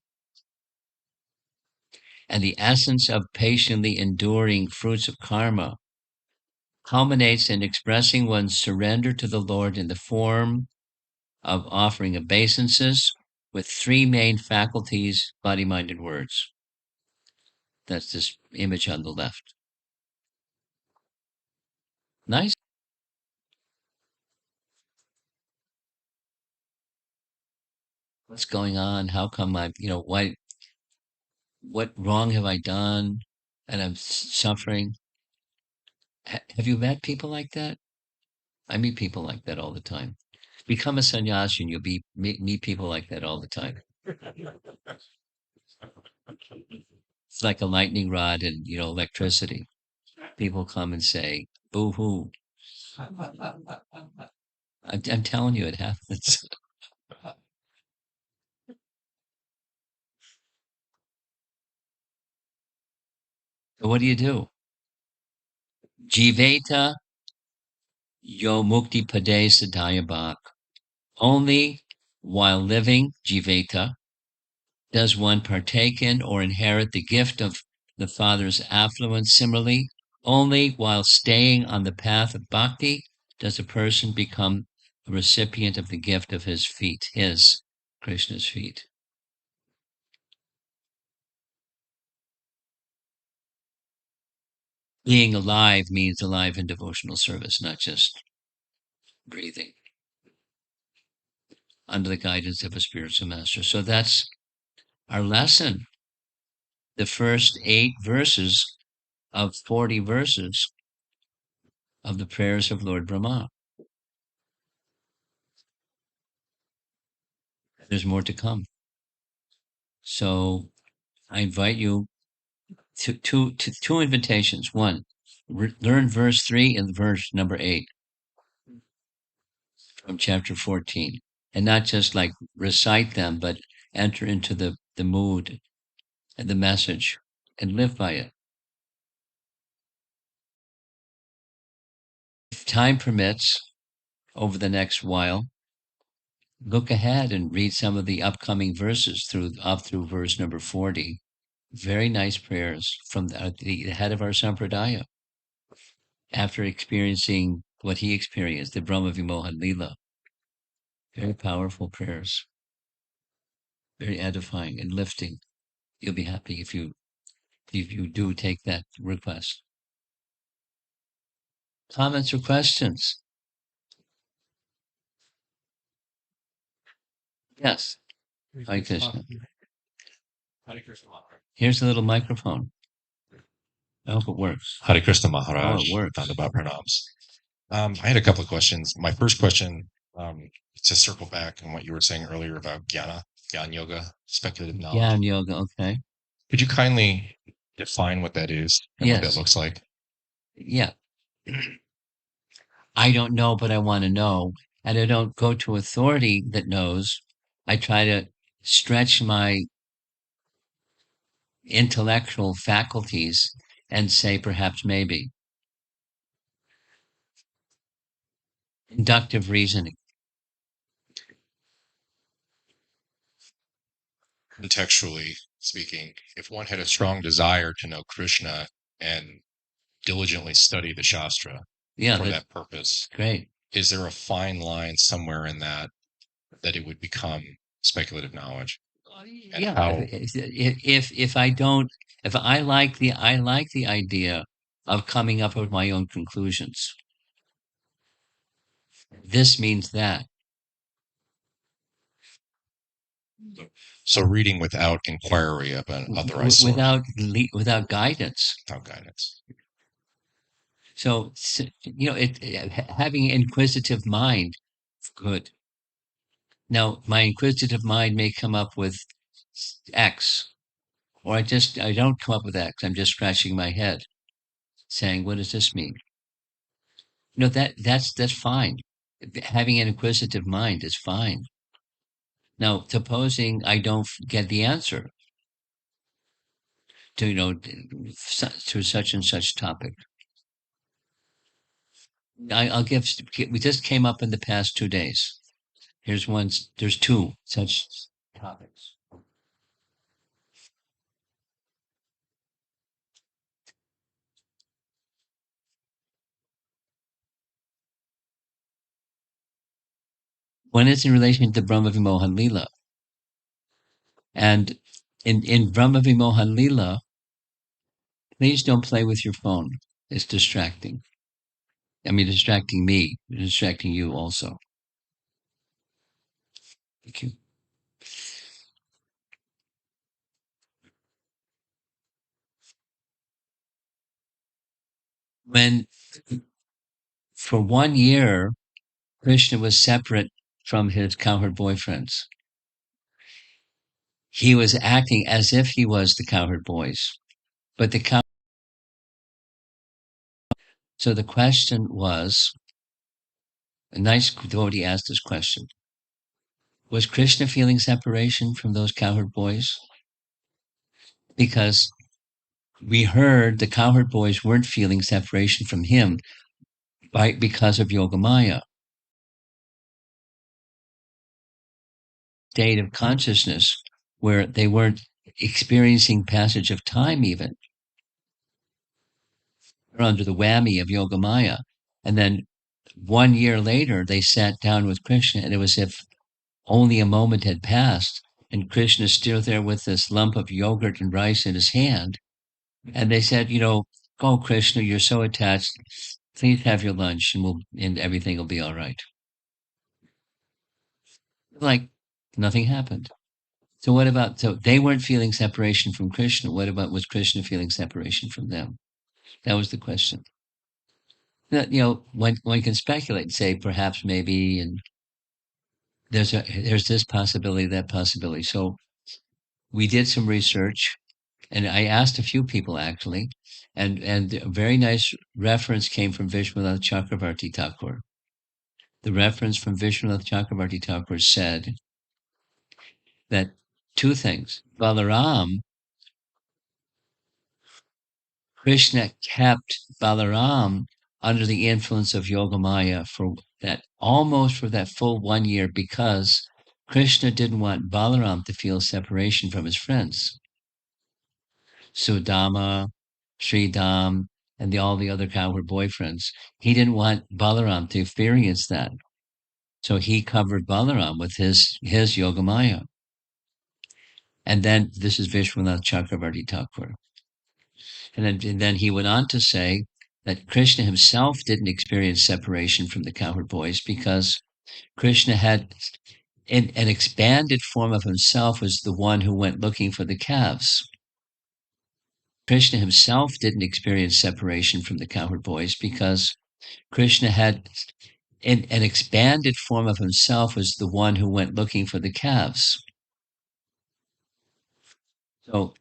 and the essence of patiently enduring fruits of karma culminates in expressing one's surrender to the Lord in the form of offering obeisances with three main faculties: body, mind, and words. That's this image on the left. Nice. What's going on? How come why, what wrong have I done? And I'm suffering. Have you met people like that? I meet people like that all the time. Become a sannyasi and you'll meet people like that all the time. It's like a lightning rod and, electricity. People come and say, boo hoo. I'm telling you, it happens. So what do you do? Jiveta yo mukti pade sadhaya. Only while living jiveta does one partake in or inherit the gift of the Father's affluence. Similarly, only while staying on the path of bhakti does a person become a recipient of the gift of his feet, Krishna's feet. Being alive means alive in devotional service, not just breathing under the guidance of a spiritual master. So that's our lesson. The first 8 verses of 40 verses of the prayers of Lord Brahma. There's more to come. So I invite you to two invitations. One, learn verse 3 and verse number 8 from chapter 14. And not just like recite them, but enter into the mood and the message and live by it. If time permits, over the next while, look ahead and read some of the upcoming verses up through verse number 40. Very nice prayers from the head of our Sampradaya. After experiencing what he experienced, the Brahma Vimohan Lila. Very powerful prayers. Very edifying and lifting. You'll be happy if you do take that request. Comments or questions? Yes. Hare Krishna. Hare Krishna Maharaj. Here's a little microphone. I hope it works. Hare Krishna Oh, Maharaj. it works. Found about pranams. I had a couple of questions. My first question, to circle back on what you were saying earlier about Jnana Yoga, speculative knowledge. Jnana Yoga, okay. Could you kindly define what that is and what that Yes. looks like? Yeah. I don't know, but I want to know. And I don't go to authority that knows. I try to stretch my intellectual faculties and say perhaps maybe. Inductive reasoning. Contextually speaking, if one had a strong desire to know Krishna and diligently study the Shastra for that purpose, Great. is there a fine line somewhere in that it would become speculative knowledge? And Yeah. how, If I like the idea of coming up with my own conclusions. This means that. so reading without inquiry of an authorized source, without guidance. without guidance. So having an inquisitive mind, good. Now, my inquisitive mind may come up with X, or I don't come up with X. I'm just scratching my head, saying, "What does this mean?" That's fine. Having an inquisitive mind is fine. Now, supposing I don't get the answer, to such and such topic. I'll give. We just came up in the past 2 days. Here's one. There's two such topics. One is in relation to Brahma Vimohan Lila. And in Brahma Vimohan Lila, please don't play with your phone. It's distracting. I mean, distracting me, distracting you also. Thank you. When, for 1 year, Krishna was separate from his cowherd boyfriends. He was acting as if he was the cowherd boys. But so the question was, a nice devotee asked this question. Was Krishna feeling separation from those cowherd boys? Because we heard the cowherd boys weren't feeling separation from him because of Yogamaya. State of consciousness where they weren't experiencing passage of time even. They're under the whammy of Yogamaya. And then 1 year later, they sat down with Krishna, and it was as if only a moment had passed, and Krishna's still there with this lump of yogurt and rice in his hand. And they said, "Go, Krishna, you're so attached. Please have your lunch, and everything will be all right." Like nothing happened. So they weren't feeling separation from Krishna. What about, was Krishna feeling separation from them? That was the question. That, one can speculate and say perhaps maybe, and there's this possibility, that possibility. So we did some research, and I asked a few people actually, and a very nice reference came from Vishwanath Chakravarti Thakur. The reference from Vishwanath Chakravarti Thakur said that two things. Krishna kept Balaram under the influence of Yogamaya for that full 1 year, because Krishna didn't want Balaram to feel separation from his friends. Sudama, Sridham, and all the other cowherd boyfriends. He didn't want Balaram to experience that. So he covered Balaram with his Yogamaya. And then this is Vishwanath Chakravarti Thakur. And then he went on to say that Krishna himself didn't experience separation from the cowherd boys, because Krishna had an expanded form of himself, was the one who went looking for the calves. Krishna himself didn't experience separation from the cowherd boys, because Krishna had an expanded form of himself, was the one who went looking for the calves. So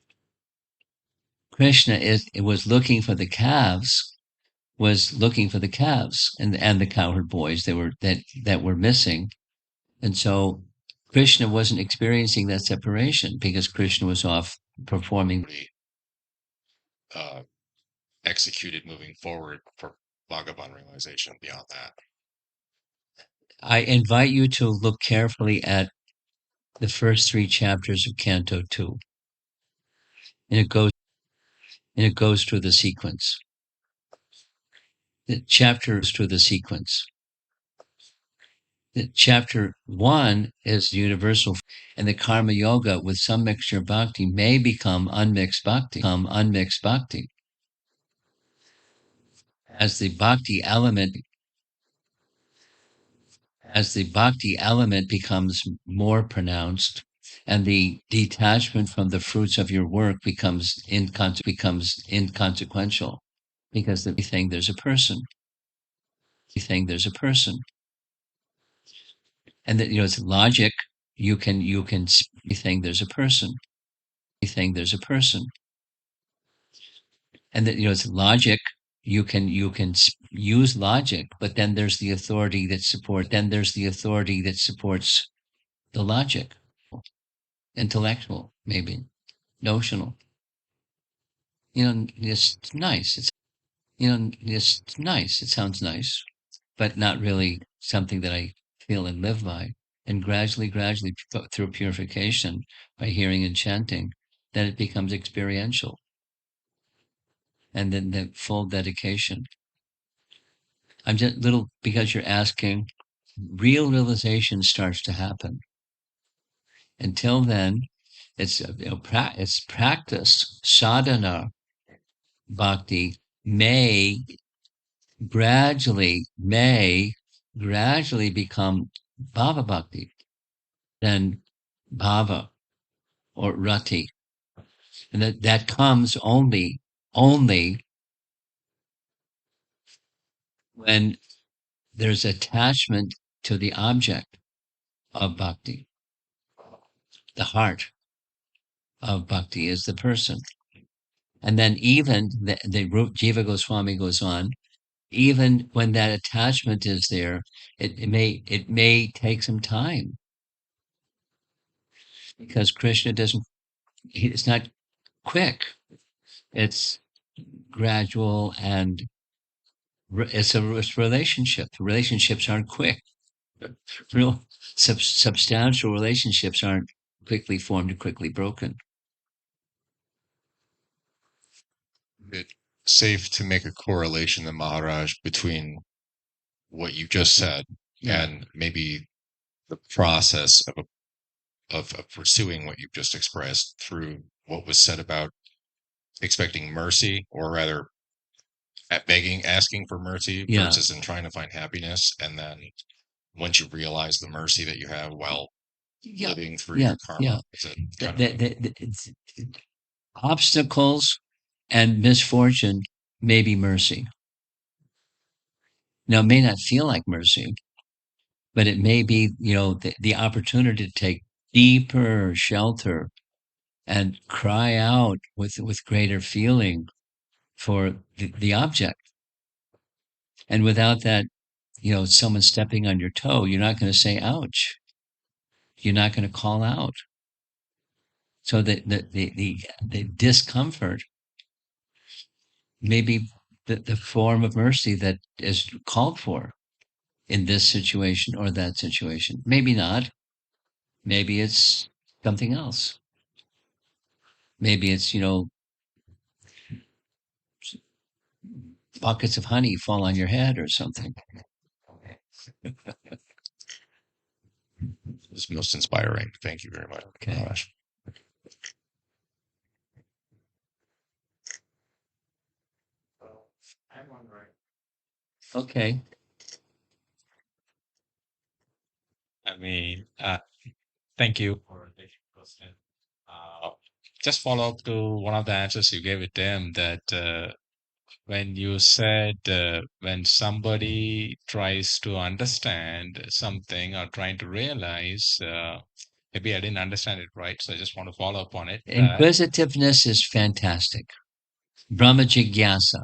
Krishna was looking for the calves, and the cowherd boys that were missing. And so Krishna wasn't experiencing that separation, because Krishna was off performing. Executed moving forward for Bhagavan realization beyond that. I invite you to look carefully at the first 3 chapters of Canto 2. And it goes through the sequence. The chapter 1 is universal, and the karma yoga with some mixture of bhakti may become unmixed bhakti. As the bhakti element becomes more pronounced, and the detachment from the fruits of your work becomes inconsequential, because everything there's a person. And that, it's logic. You can everything there's a person. And that, it's logic. You can use logic, but then there's the authority that supports the logic. Intellectual, maybe notional. It's nice. It's nice. It sounds nice, but not really something that I feel and live by. And gradually, through purification, by hearing and chanting, then it becomes experiential. And then the full dedication. I'm just little because you're asking, real realization starts to happen. Until then, it's practice, sadhana, bhakti gradually may gradually become bhava bhakti, then bhava or rati. And that comes only when there's attachment to the object of bhakti. The heart of bhakti is the person. And then even the Jiva Goswami goes on, even when that attachment is there, it may take some time because Krishna it's not quick. It's gradual and it's a relationship. Relationships aren't quick. Real substantial relationships aren't quickly formed and quickly broken. It's safe to make a correlation, then Maharaj, between what you just said and maybe the process of pursuing what you've just expressed through what was said about expecting mercy, or rather at asking for mercy versus in trying to find happiness. And then once you realize the mercy that you have while living through your karma, obstacles and misfortune may be mercy. Now, it may not feel like mercy, but it may be, the opportunity to take deeper shelter and cry out with greater feeling for the object. And without that, someone stepping on your toe, you're not going to say, ouch. You're not going to call out. So the discomfort may be the form of mercy that is called for in this situation or that situation. Maybe not. Maybe it's something else. Maybe it's, buckets of honey fall on your head or something. It's most inspiring. Thank you very much. Okay. Maharaj. I'm on right. Okay. I mean, thank you for the question. Just follow up to one of the answers you gave with them that when you said when somebody tries to understand something or trying to realize, maybe I didn't understand it right, so I just want to follow up on it. Inquisitiveness is fantastic. Brahma Jigyasa.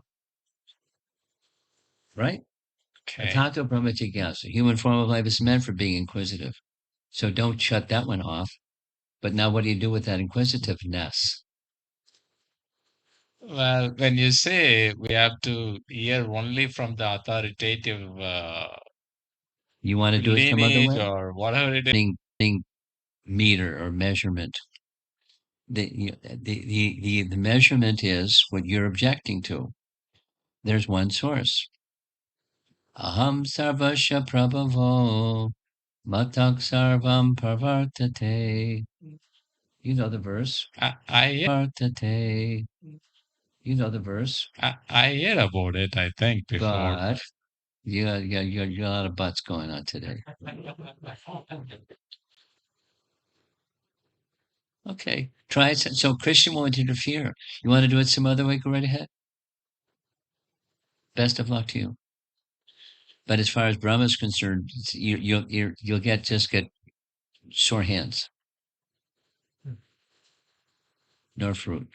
Right? Okay. Ataka Brahma Jigyasa. Human form of life is meant for being inquisitive. So don't shut that one off. But now what do you do with that inquisitiveness? Well, when you say we have to hear only from the authoritative you want to do it some other way? Or whatever it is. Meter or measurement. The measurement is what you're objecting to. There's one source. Aham sarvasya prabhavo matak sarvam parvartate. You know the verse. Parvartate. You know the verse. I heard about it, I think, before. But you got a lot of butts going on today. Okay, try it. So Christian won't interfere. You want to do it some other way? Go right ahead. Best of luck to you. But as far as Brahma is concerned, you'll get sore hands. No fruit.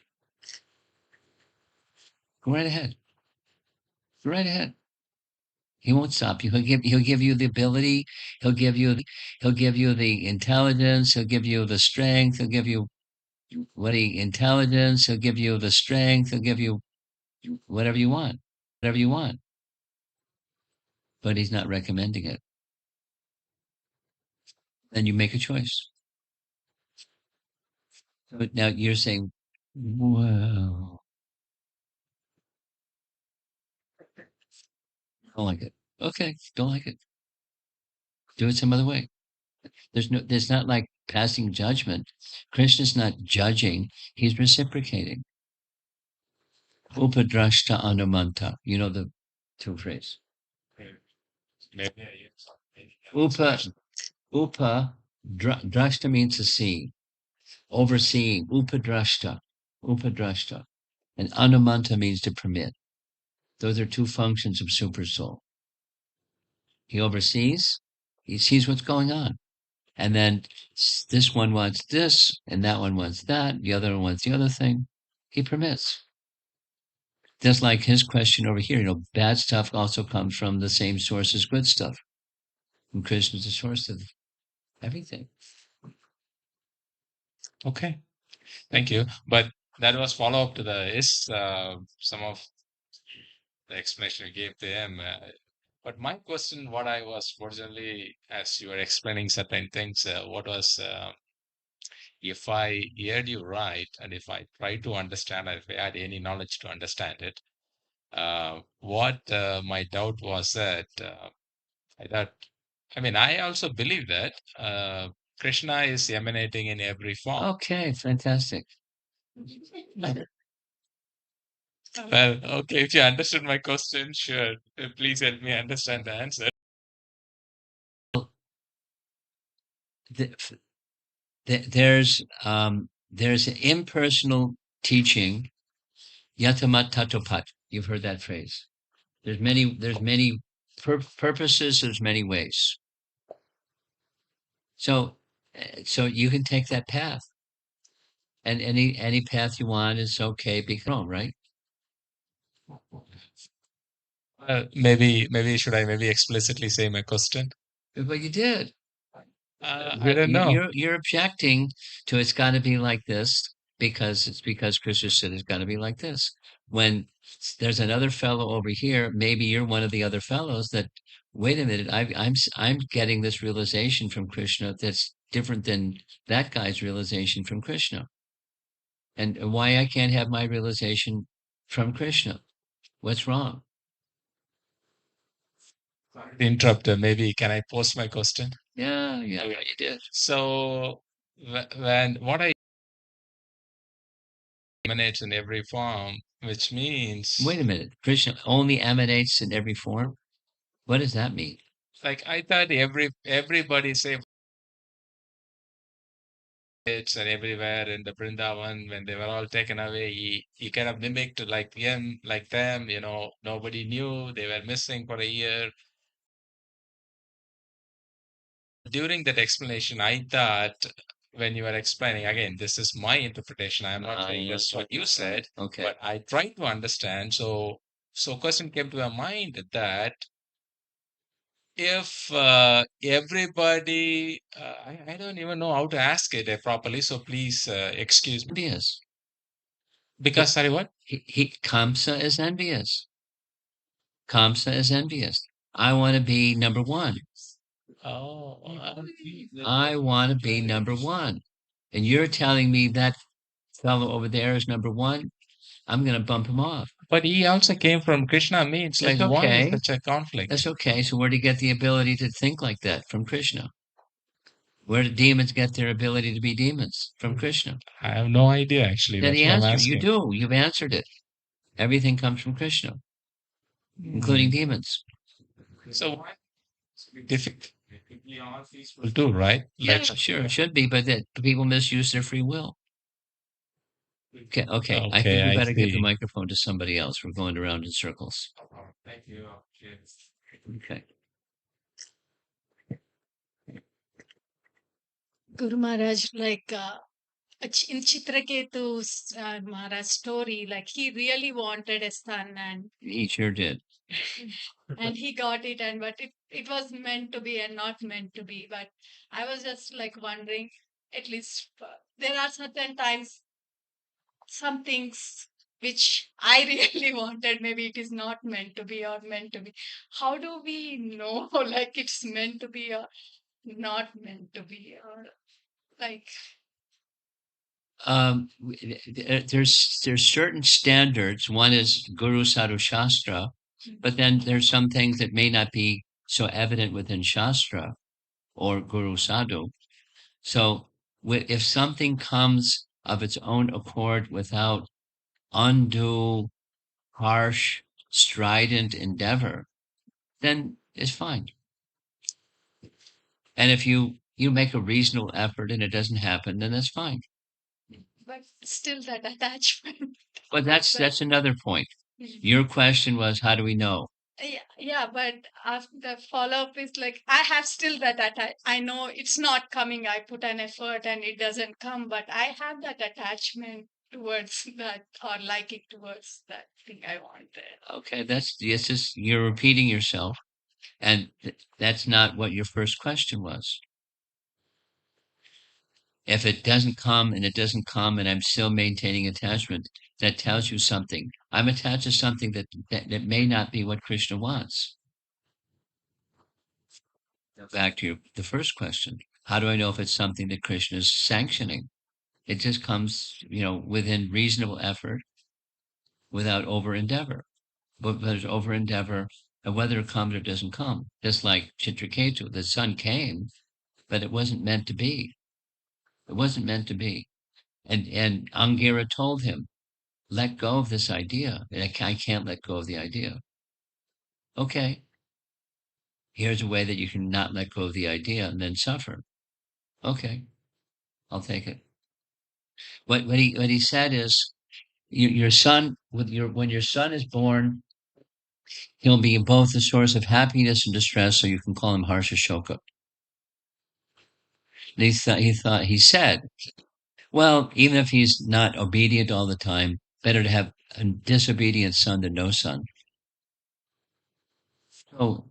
Go right ahead. Go right ahead. He won't stop you. He'll give you the ability. He'll give you the intelligence. He'll give you the strength. He'll give you intelligence. He'll give you the strength. He'll give you whatever you want. But he's not recommending it. Then you make a choice. So now you're saying, well, don't like it. Okay, don't like it. Do it some other way. There's not like passing judgment. Krishna's not judging, he's reciprocating. Upadrashta anumanta. You know the two phrases. Drashta means to see, overseeing. Upadrashta. And anumanta means to permit. Those are two functions of super soul. He oversees, he sees what's going on. And then this one wants this, and that one wants that, the other one wants the other thing. He permits. Just like his question over here, bad stuff also comes from the same source as good stuff. And Krishna is the source of everything. Okay, thank you. But that was follow up to some of the explanation you gave to him. But my question, what I was originally, as you were explaining certain things, what was if I heard you right, and if I try to understand, or if I had any knowledge to understand it, what my doubt was that I thought, I mean, I also believe that Krishna is emanating in every form. Okay, fantastic. Well, okay, if you understood my question, sure. Please help me understand the answer. There's an impersonal teaching, yatamat tatopat. You've heard that phrase. There's many purposes. There's many ways. So you can take that path, and any path you want is okay because right. Maybe should I maybe explicitly say my question? But you did. I don't know. You're objecting to it's got to be like this because Krishna said it's got to be like this. When there's another fellow over here, maybe you're one of the other fellows that. Wait a minute, I'm getting this realization from Krishna that's different than that guy's realization from Krishna, and why I can't have my realization from Krishna. What's wrong? Interrupter. Maybe can I post my question? Yeah, you did. So when what I emanates in every form, which means Wait a minute, Krishna only emanates in every form. What does that mean? like I thought everybody say it's and everywhere in the Vrindavan when they were all taken away, he kind of mimicked like him, like them. Nobody knew they were missing for a year. During that explanation, I thought when you were explaining, again, this is my interpretation. I'm not saying that's what you said, Okay. but I tried to understand. So question came to my mind that if everybody, I don't even know how to ask it properly. So please excuse me. Envious. Because, sorry, what? Kamsa is envious. Kamsa is envious. I want to be number one. Oh, I want to be number one. And you're telling me that fellow over there is number one? I'm going to bump him off. but he also came from Krishna. Means like, That's why is okay. such a conflict? That's okay. So where do you get the ability to think like that? From Krishna. Where do demons get their ability to be demons? From Krishna. I have no idea, actually. Then That's the what I'm answer, you asking. do. You've answered it. Everything comes from Krishna, including demons. So why difficult will do, right? Yeah, sure, it should be, but that people misuse their free will. Okay, I think we better give the microphone to somebody else. We're going around in circles. Thank you. Okay. Guru Maharaj, like in Chitraketu's Maharaj story, like he really wanted a son, and He sure did. and he got it, but it was meant to be and not meant to be. But I was just like wondering, at least there are certain times, some things which I really wanted, maybe it is not meant to be or meant to be. How do we know like it's meant to be or not meant to be? Or like there's certain standards. One is Guru Sadhu Shastra, but then there's some things that may not be so evident within Shastra or Guru Sadhu. So if something comes of its own accord without undue, harsh, strident endeavor, then it's fine. And if you make a reasonable effort and it doesn't happen, then that's fine. but still that attachment. But that's another point. Mhm. Your question was, how do we know? Yeah, but after the follow up is like I have still that I know it's not coming. I put an effort and it doesn't come, but I have that attachment towards that or liking towards that thing I wanted. Okay, that's just you're repeating yourself, and that's not what your first question was. If it doesn't come and it doesn't come and I'm still maintaining attachment, that tells you something. I'm attached to something that may not be what Krishna wants. Now back to the first question. How do I know if it's something that Krishna is sanctioning? It just comes, within reasonable effort, without over endeavor. But there's over endeavor, and whether it comes or doesn't come. Just like Chitraketu, the sun came, but it wasn't meant to be. It wasn't meant to be. And Angira told him, let go of this idea. I can't let go of the idea. Okay, here's a way that you can not let go of the idea and then suffer. Okay, I'll take it. What he said is, your son, when your son is born, he'll be both a source of happiness and distress. So you can call him Harsha Shoka. He said, well, even if he's not obedient all the time, better to have a disobedient son than no son. Oh,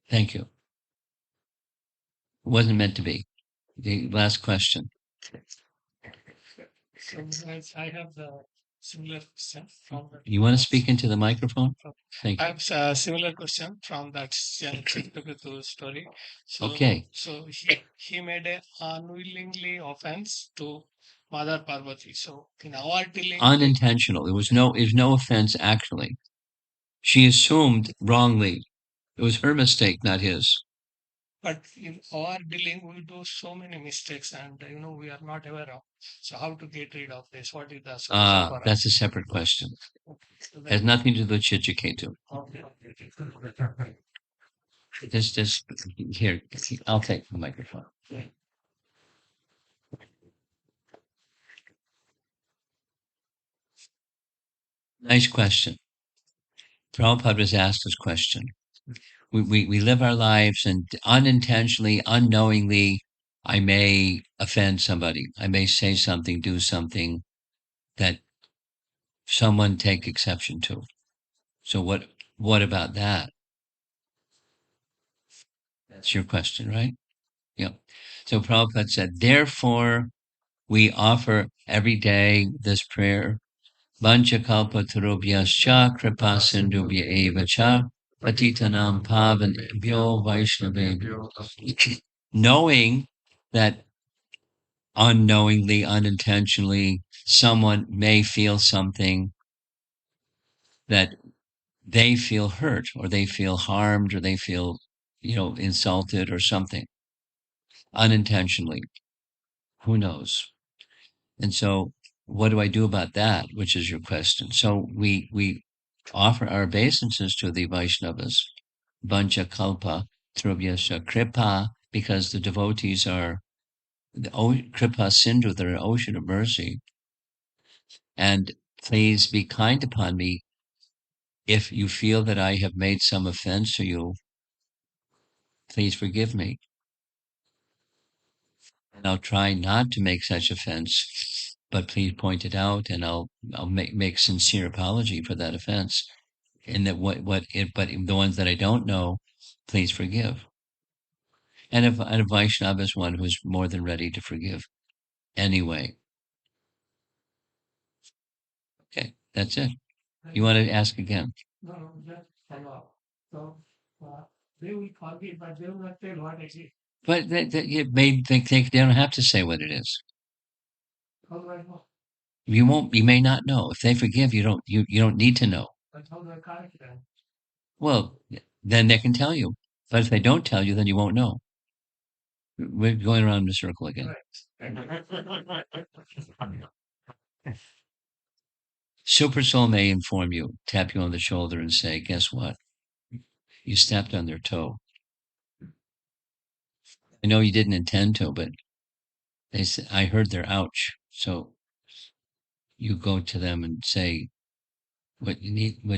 thank you. It wasn't meant to be. The last question. So guys, I have the similar question from the. You want to speak into the microphone? Thank I you. have a similar question from that Chitraketu story. So, Okay. So he made a unwillingly offense to Mother Parvati. So in our dealing, Unintentional. It was no offense actually. She assumed wrongly. It was her mistake, not his. but in our dealing, we do so many mistakes, and we are not aware of. So how to get rid of this? What is the solution for us? That's a separate question. So Has nothing to do with Chichiketu. okay. Just here. I'll take the microphone. Nice question. Prabhupada was asked this question. We live our lives and unintentionally, unknowingly, I may offend somebody. I may say something, do something that someone take exception to. So what about that? That's your question, right? Yeah. So Prabhupada said, therefore, we offer every day this prayer, Vanchakalpatarubhyascha kripa sindhubhya eva cha patitanam pavanebhyo vaishnavebhyo. Knowing that unknowingly, unintentionally, someone may feel something that they feel hurt or they feel harmed or they feel, insulted or something unintentionally. Who knows? And so what do I do about that, which is your question? So we offer our obeisances to the Vaishnavas, Vancha Kalpa, Trubhyasya Kripa, because the devotees are the Kripa Sindhu, they're an ocean of mercy. And please be kind upon me. If you feel that I have made some offense to you, please forgive me. And I'll try not to make such offense, but please point it out, and I'll make sincere apology for that offense. And that but the ones that I don't know, please forgive. And a Vaishnava is one who's more than ready to forgive anyway. Okay, that's it. You want to ask again? No, just follow up. So they will forgive, but they will not tell what it is. But they don't have to say what it is. How do I know? You won't. You may not know. If they forgive, you don't need to know. But how do I correct them? Well, then they can tell you. But if they don't tell you, then you won't know. We're going around in a circle again. Super Soul may inform you, tap you on the shoulder and say, guess what? You stepped on their toe. I know you didn't intend to, but they said, I heard their ouch. So you go to them and say what you need, what